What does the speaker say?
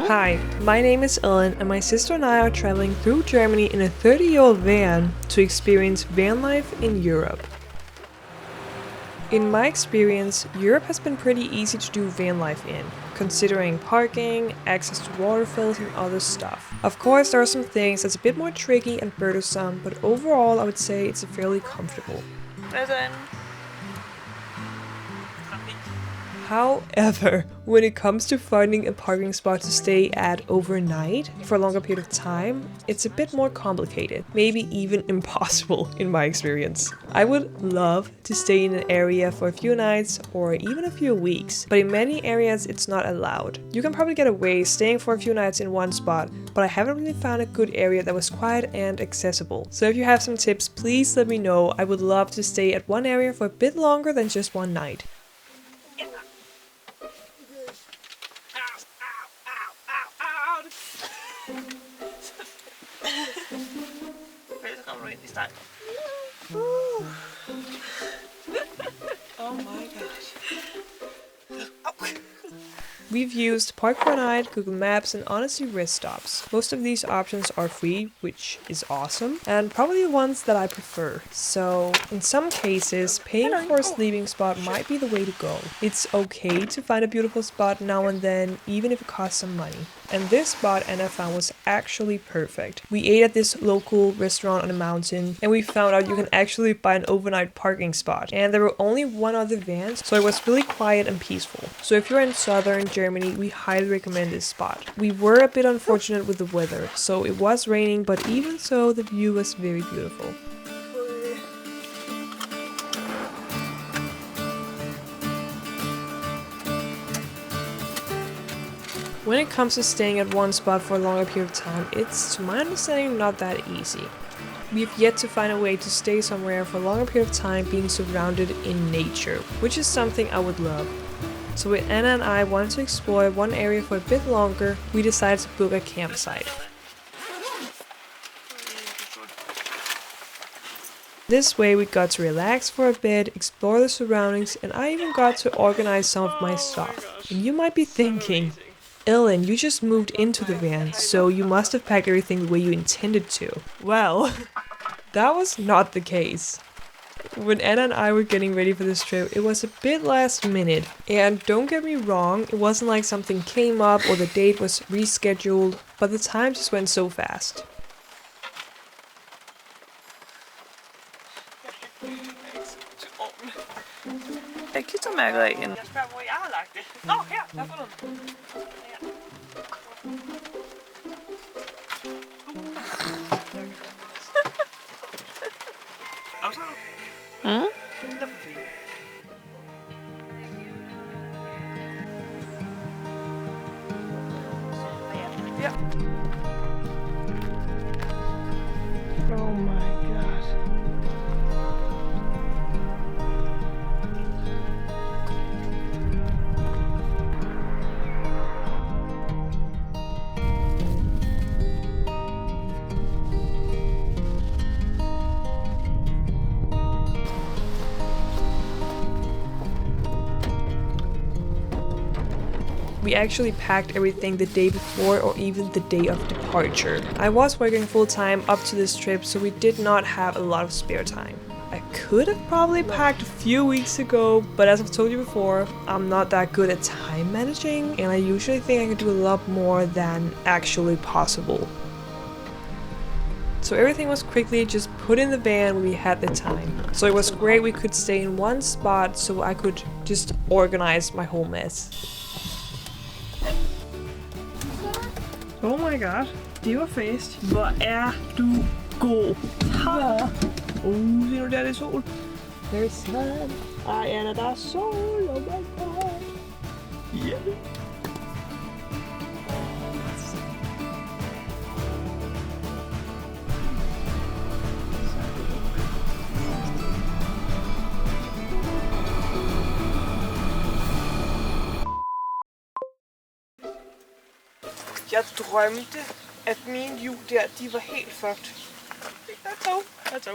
Hi, my name is Ellen and my sister and I are traveling through Germany in a 30-year-old van to experience van life in Europe. In my experience, Europe has been pretty easy to do van life in, considering parking, access to waterfalls and other stuff. Of course, there are some things that's a bit more tricky and burdensome, but overall I would say it's fairly comfortable. However, when it comes to finding a parking spot to stay at overnight for a longer period of time, it's a bit more complicated, maybe even impossible in my experience. I would love to stay in an area for a few nights or even a few weeks, but in many areas it's not allowed. You can probably get away staying for a few nights in one spot, but I haven't really found a good area that was quiet and accessible. So if you have some tips, please let me know. I would love to stay at one area for a bit longer than just one night. Oh my gosh. We've used Park for Night, Google Maps, and honestly rest stops. Most of these options are free, which is awesome, and probably the ones that I prefer. So, in some cases, paying for a sleeping spot might be the way to go. It's okay to find a beautiful spot now and then, even if it costs some money. And this spot Anna found was actually perfect. We ate at this local restaurant on a mountain, and we found out you can actually buy an overnight parking spot. And there were only one other van, so it was really quiet and peaceful. So if you're in southern Germany, we highly recommend this spot. We were a bit unfortunate with the weather, so it was raining, but even so, the view was very beautiful. When it comes to staying at one spot for a longer period of time, it's, to my understanding, not that easy. We've yet to find a way to stay somewhere for a longer period of time being surrounded in nature, which is something I would love. So when Anna and I wanted to explore one area for a bit longer, we decided to book a campsite. This way we got to relax for a bit, explore the surroundings, and I even got to organize some of my stuff. And you might be thinking, Ellen, you just moved into the van, so you must have packed everything the way you intended to. Well, that was not the case. When Anna and I were getting ready for this trip, it was a bit last minute. And don't get me wrong, it wasn't like something came up or the date was rescheduled, but the time just went so fast. Jeg klistermærket af en. Jeg spørger, hvor jeg har lagt det. Nå, her, der er fundet den. Afslaget? Det er for fint. Ja. Oh my god. We actually packed everything the day before or even the day of departure. I was working full-time up to this trip, so we did not have a lot of spare time. I could have probably packed a few weeks ago, but as I've told you before, I'm not that good at time managing, and I usually think I could do a lot more than actually possible. So everything was quickly just put in the van when we had the time. So it was great we could stay in one spot so I could just organize my whole mess. Oh my god, det var fast. Hvor er du god. Ha! Se nu der, det er sol. There's sun. Ej, Anna, der er sol. Oh my god. Yeah. Jeg drømte, at mine hjul der, de var helt fucked. Der er tog.